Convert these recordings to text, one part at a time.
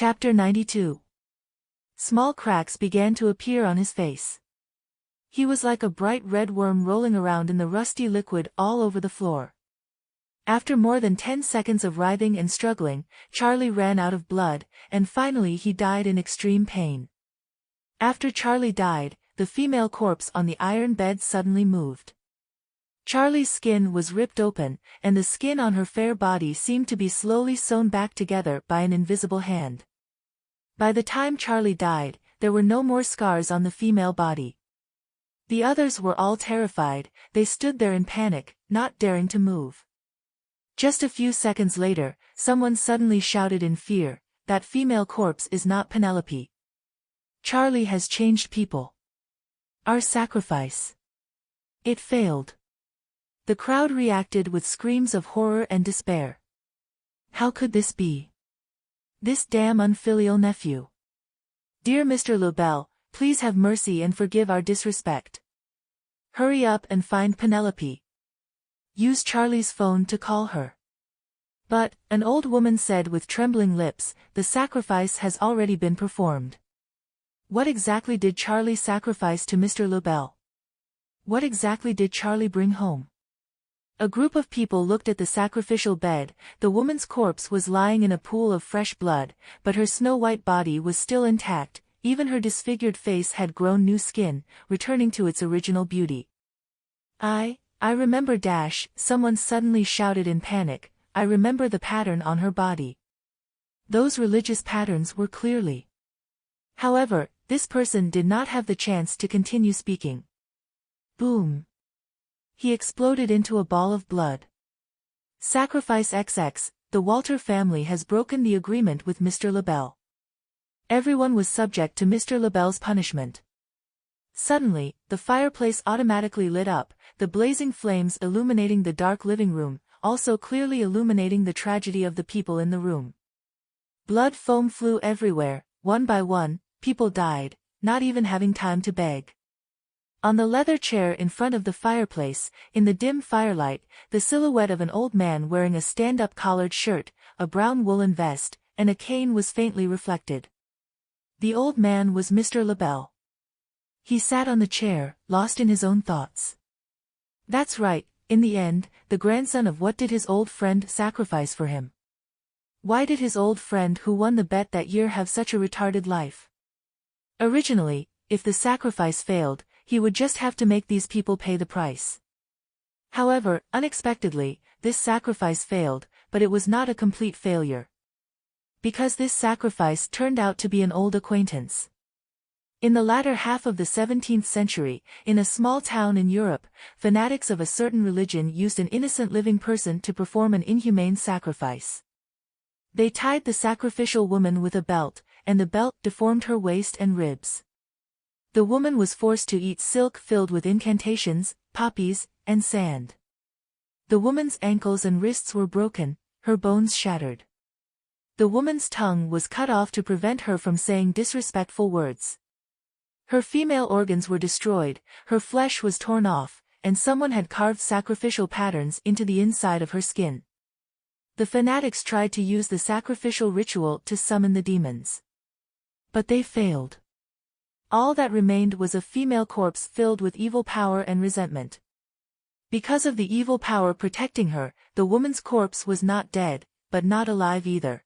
Chapter 92. Small cracks began to appear on his face. He was like a bright red worm rolling around in the rusty liquid all over the floor. After more than 10 seconds of writhing and struggling, Charlie ran out of blood, and finally he died in extreme pain. After Charlie died, the female corpse on the iron bed suddenly moved. Charlie's skin was ripped open, and the skin on her fair body seemed to be slowly sewn back together by an invisible hand. By the time Charlie died, there were no more scars on the female body. The others were all terrified. They stood there in panic, not daring to move. Just a few seconds later, someone suddenly shouted in fear, "That female corpse is not Penelope. Charlie has changed people. Our sacrifice. It failed." The crowd reacted with screams of horror and despair. How could this be? This damn unfilial nephew. Dear Mr. Lebel, please have mercy and forgive our disrespect. Hurry up and find Penelope. Use Charlie's phone to call her. But, an old woman said with trembling lips, the sacrifice has already been performed. What exactly did Charlie sacrifice to Mr. Lebel? What exactly did Charlie bring home? A group of people looked at the sacrificial bed. The woman's corpse was lying in a pool of fresh blood, but her snow-white body was still intact. Even her disfigured face had grown new skin, returning to its original beauty. I remember dash, someone suddenly shouted in panic, I remember the pattern on her body. Those religious patterns were clearly. However, this person did not have the chance to continue speaking. Boom. He exploded into a ball of blood. Sacrifice XX, the Walter family has broken the agreement with Mr. Lebel. Everyone was subject to Mr. Lebel's punishment. Suddenly, the fireplace automatically lit up, the blazing flames illuminating the dark living room, also clearly illuminating the tragedy of the people in the room. Blood foam flew everywhere, one by one, people died, not even having time to beg. On the leather chair in front of the fireplace, in the dim firelight, the silhouette of an old man wearing a stand-up collared shirt, a brown woolen vest, and a cane was faintly reflected. The old man was Mr. Lebel. He sat on the chair, lost in his own thoughts. That's right, in the end, the grandson of what did his old friend sacrifice for him? Why did his old friend who won the bet that year have such a retarded life? Originally, if the sacrifice failed, he would just have to make these people pay the price. However, unexpectedly, this sacrifice failed, but it was not a complete failure. Because this sacrifice turned out to be an old acquaintance. In the latter half of the 17th century, in a small town in Europe, fanatics of a certain religion used an innocent living person to perform an inhumane sacrifice. They tied the sacrificial woman with a belt, and the belt deformed her waist and ribs. The woman was forced to eat silk filled with incantations, poppies, and sand. The woman's ankles and wrists were broken, her bones shattered. The woman's tongue was cut off to prevent her from saying disrespectful words. Her female organs were destroyed, her flesh was torn off, and someone had carved sacrificial patterns into the inside of her skin. The fanatics tried to use the sacrificial ritual to summon the demons. But they failed. All that remained was a female corpse filled with evil power and resentment. Because of the evil power protecting her, the woman's corpse was not dead, but not alive either.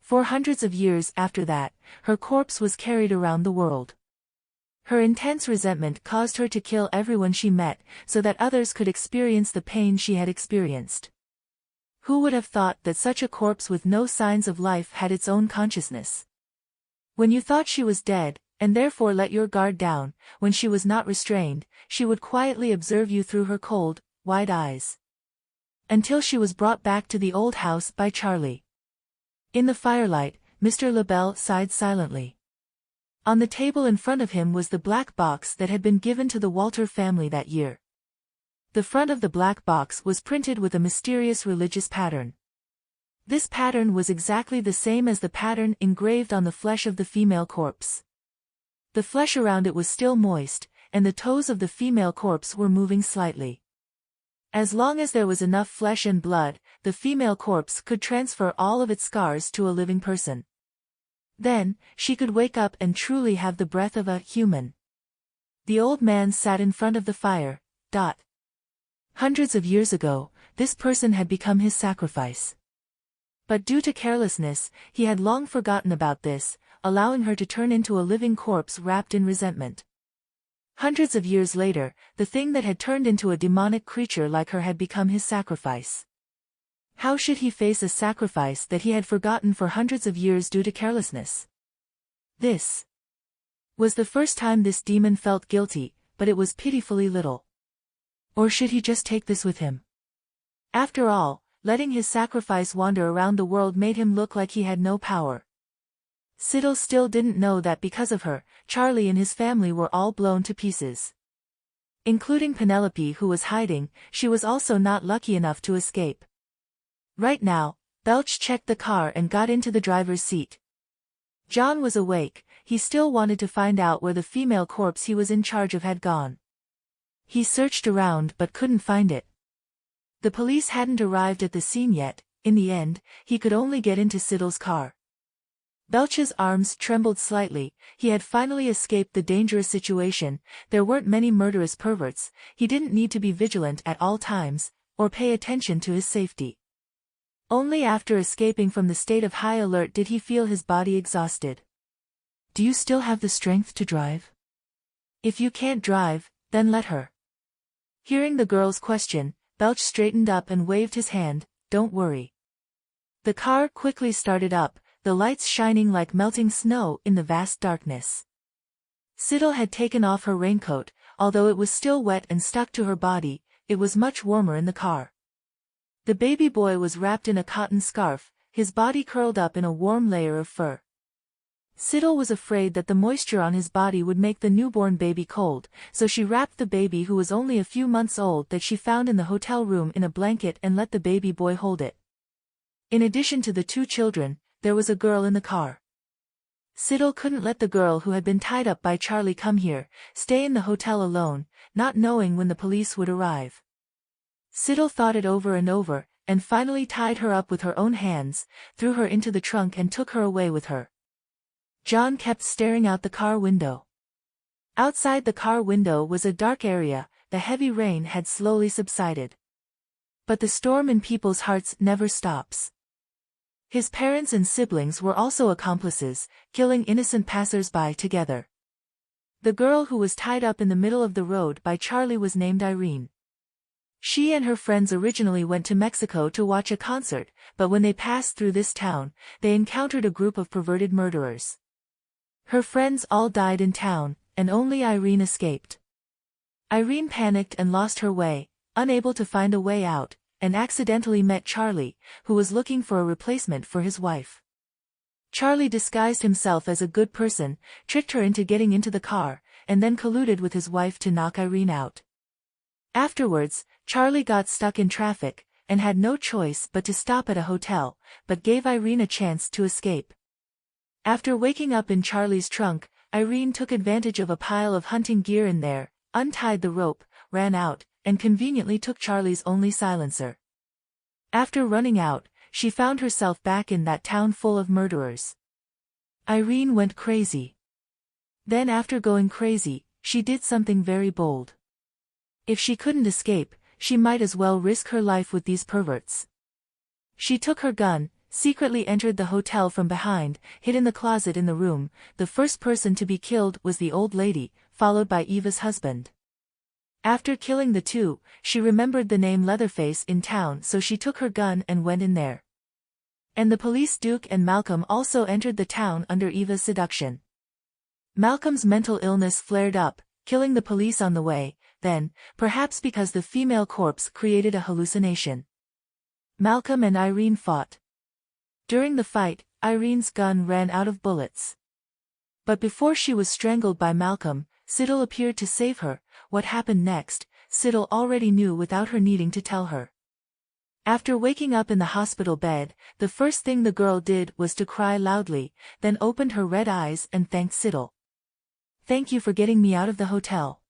For hundreds of years after that, her corpse was carried around the world. Her intense resentment caused her to kill everyone she met, so that others could experience the pain she had experienced. Who would have thought that such a corpse with no signs of life had its own consciousness? When you thought she was dead, and therefore let your guard down, when she was not restrained, she would quietly observe you through her cold, wide eyes. Until she was brought back to the old house by Charlie. In the firelight, Mr. Lebel sighed silently. On the table in front of him was the black box that had been given to the Walter family that year. The front of the black box was printed with a mysterious religious pattern. This pattern was exactly the same as the pattern engraved on the flesh of the female corpse. The flesh around it was still moist, and the toes of the female corpse were moving slightly. As long as there was enough flesh and blood, the female corpse could transfer all of its scars to a living person. Then, she could wake up and truly have the breath of a human. The old man sat in front of the fire. Hundreds of years ago, this person had become his sacrifice. But due to carelessness, he had long forgotten about this, allowing her to turn into a living corpse wrapped in resentment. Hundreds of years later, the thing that had turned into a demonic creature like her had become his sacrifice. How should he face a sacrifice that he had forgotten for hundreds of years due to carelessness? This was the first time this demon felt guilty, but it was pitifully little. Or should he just take this with him? After all, letting his sacrifice wander around the world made him look like he had no power. Siddle still didn't know that because of her, Charlie and his family were all blown to pieces. Including Penelope, who was hiding. She was also not lucky enough to escape. Right now, Belch checked the car and got into the driver's seat. John was awake. He still wanted to find out where the female corpse he was in charge of had gone. He searched around but couldn't find it. The police hadn't arrived at the scene yet. In the end, he could only get into Siddle's car. Belch's arms trembled slightly. He had finally escaped the dangerous situation. There weren't many murderous perverts. He didn't need to be vigilant at all times, or pay attention to his safety. Only after escaping from the state of high alert did he feel his body exhausted. Do you still have the strength to drive? If you can't drive, then let her. Hearing the girl's question, Belch straightened up and waved his hand. Don't worry. The car quickly started up, the lights shining like melting snow in the vast darkness. Siddle had taken off her raincoat. Although it was still wet and stuck to her body, it was much warmer in the car. The baby boy was wrapped in a cotton scarf, his body curled up in a warm layer of fur. Siddle was afraid that the moisture on his body would make the newborn baby cold, so she wrapped the baby, who was only a few months old, that she found in the hotel room, in a blanket and let the baby boy hold it. In addition to the two children, there was a girl in the car. Siddle couldn't let the girl who had been tied up by Charlie come here, stay in the hotel alone, not knowing when the police would arrive. Siddle thought it over and over, and finally tied her up with her own hands, threw her into the trunk and took her away with her. John kept staring out the car window. Outside the car window was a dark area. The heavy rain had slowly subsided. But the storm in people's hearts never stops. His parents and siblings were also accomplices, killing innocent passers-by together. The girl who was tied up in the middle of the road by Charlie was named Irene. She and her friends originally went to Mexico to watch a concert, but when they passed through this town, they encountered a group of perverted murderers. Her friends all died in town, and only Irene escaped. Irene panicked and lost her way, unable to find a way out, and accidentally met Charlie, who was looking for a replacement for his wife. Charlie disguised himself as a good person, tricked her into getting into the car, and then colluded with his wife to knock Irene out. Afterwards, Charlie got stuck in traffic, and had no choice but to stop at a hotel, but gave Irene a chance to escape. After waking up in Charlie's trunk, Irene took advantage of a pile of hunting gear in there, untied the rope, ran out, and conveniently took Charlie's only silencer. After running out, she found herself back in that town full of murderers. Irene went crazy. Then after going crazy, she did something very bold. If she couldn't escape, she might as well risk her life with these perverts. She took her gun, secretly entered the hotel from behind, hid in the closet in the room. The first person to be killed was the old lady, followed by Eva's husband. After killing the two, she remembered the name Leatherface in town, so she took her gun and went in there. And the police Duke and Malcolm also entered the town under Eva's seduction. Malcolm's mental illness flared up, killing the police on the way. Then, perhaps because the female corpse created a hallucination, Malcolm and Irene fought. During the fight, Irene's gun ran out of bullets. But before she was strangled by Malcolm, Siddle appeared to save her. What happened next, Siddle already knew without her needing to tell her. After waking up in the hospital bed, the first thing the girl did was to cry loudly, then opened her red eyes and thanked Siddle. "Thank you for getting me out of the hotel."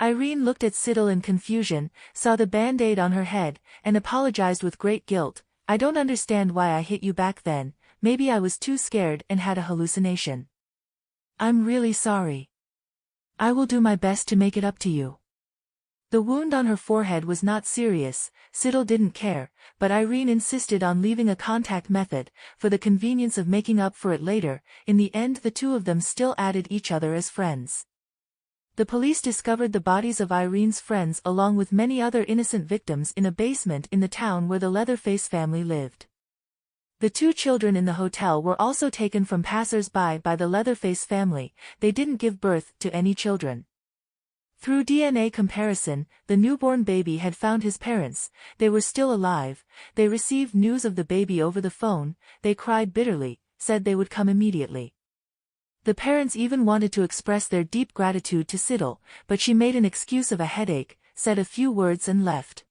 Irene looked at Siddle in confusion, saw the band-aid on her head, and apologized with great guilt. "I don't understand why I hit you back then. Maybe I was too scared and had a hallucination. I'm really sorry. I will do my best to make it up to you. The wound on her forehead was not serious, Siddle didn't care, but Irene insisted on leaving a contact method, for the convenience of making up for it later. In the end the two of them still added each other as friends. The police discovered the bodies of Irene's friends along with many other innocent victims in a basement in the town where the Leatherface family lived. The two children in the hotel were also taken from passers-by by the Leatherface family. They didn't give birth to any children. Through DNA comparison, the newborn baby had found his parents. They were still alive. They received news of the baby over the phone. They cried bitterly, said they would come immediately. The parents even wanted to express their deep gratitude to Siddle, but she made an excuse of a headache, said a few words and left.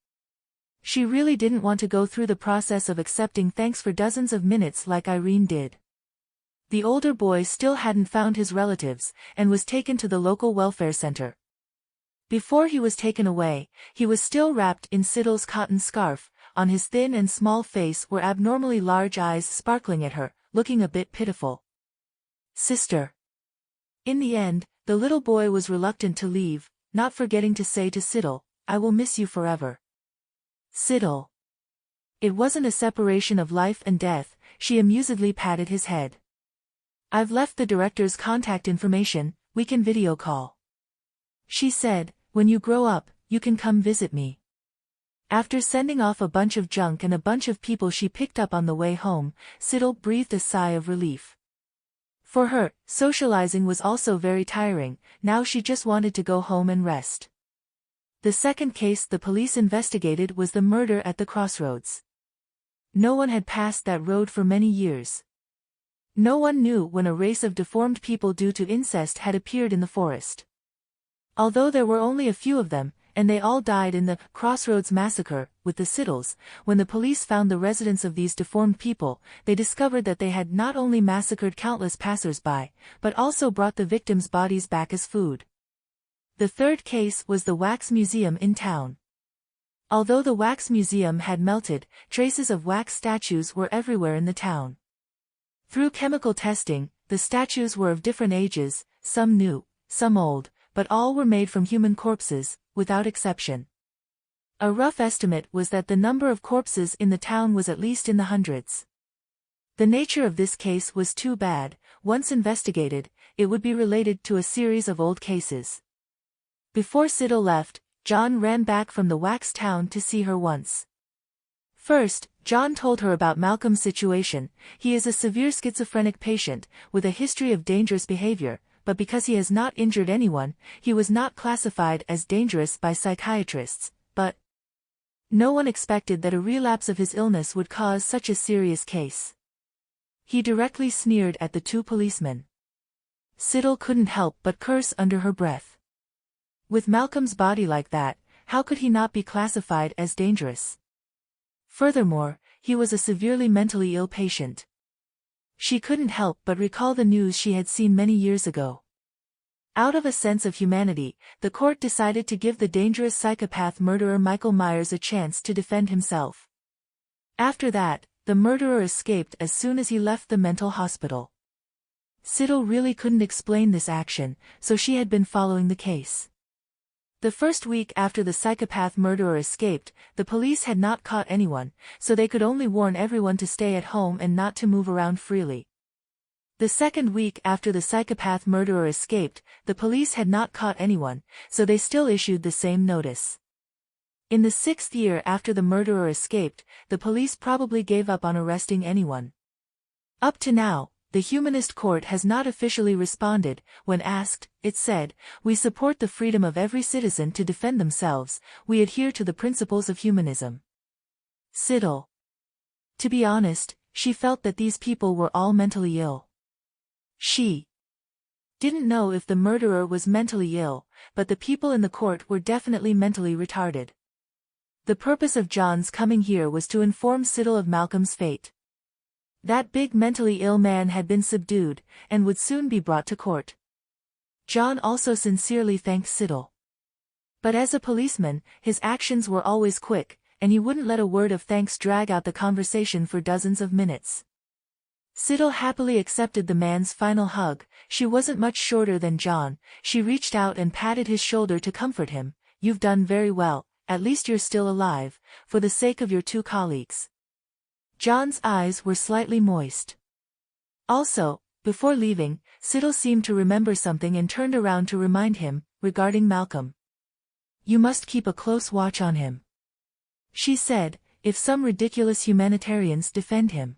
She really didn't want to go through the process of accepting thanks for dozens of minutes like Irene did. The older boy still hadn't found his relatives, and was taken to the local welfare center. Before he was taken away, he was still wrapped in Siddle's cotton scarf. On his thin and small face were abnormally large eyes sparkling at her, looking a bit pitiful. Sister. In the end, the little boy was reluctant to leave, not forgetting to say to Siddle, I will miss you forever. Siddle. It wasn't a separation of life and death, she amusedly patted his head. I've left the director's contact information, we can video call. She said, when you grow up, you can come visit me. After sending off a bunch of junk and a bunch of people she picked up on the way home, Siddle breathed a sigh of relief. For her, socializing was also very tiring. Now she just wanted to go home and rest. The second case the police investigated was the murder at the crossroads. No one had passed that road for many years. No one knew when a race of deformed people due to incest had appeared in the forest. Although there were only a few of them, and they all died in the Crossroads Massacre, with the Siddles, when the police found the residence of these deformed people, they discovered that they had not only massacred countless passers-by, but also brought the victims' bodies back as food. The third case was the wax museum in town. Although the wax museum had melted, traces of wax statues were everywhere in the town. Through chemical testing, the statues were of different ages, some new, some old, but all were made from human corpses, without exception. A rough estimate was that the number of corpses in the town was at least in the hundreds. The nature of this case was too bad. Once investigated, it would be related to a series of old cases. Before Siddle left, John ran back from the wax town to see her once. First, John told her about Malcolm's situation. He is a severe schizophrenic patient, with a history of dangerous behavior, but because he has not injured anyone, he was not classified as dangerous by psychiatrists. But no one expected that a relapse of his illness would cause such a serious case. He directly sneered at the two policemen. Siddle couldn't help but curse under her breath. With Malcolm's body like that, how could he not be classified as dangerous? Furthermore, he was a severely mentally ill patient. She couldn't help but recall the news she had seen many years ago. Out of a sense of humanity, the court decided to give the dangerous psychopath murderer Michael Myers a chance to defend himself. After that, the murderer escaped as soon as he left the mental hospital. Siddle really couldn't explain this action, so she had been following the case. The first week after the psychopath murderer escaped, the police had not caught anyone, so they could only warn everyone to stay at home and not to move around freely. The second week after the psychopath murderer escaped, the police had not caught anyone, so they still issued the same notice. In the 6th year after the murderer escaped, the police probably gave up on arresting anyone. Up to now, the Humanist Court has not officially responded. When asked, it said, "We support the freedom of every citizen to defend themselves, we adhere to the principles of humanism." Siddle. To be honest, she felt that these people were all mentally ill. She didn't know if the murderer was mentally ill, but the people in the court were definitely mentally retarded. The purpose of John's coming here was to inform Siddle of Malcolm's fate. That big mentally ill man had been subdued, and would soon be brought to court. John also sincerely thanked Siddle. But as a policeman, his actions were always quick, and he wouldn't let a word of thanks drag out the conversation for dozens of minutes. Siddle happily accepted the man's final hug. She wasn't much shorter than John. She reached out and patted his shoulder to comfort him. You've done very well, at least you're still alive, for the sake of your two colleagues. John's eyes were slightly moist. Also, before leaving, Siddle seemed to remember something and turned around to remind him, regarding Malcolm. You must keep a close watch on him, she said, if some ridiculous humanitarians defend him.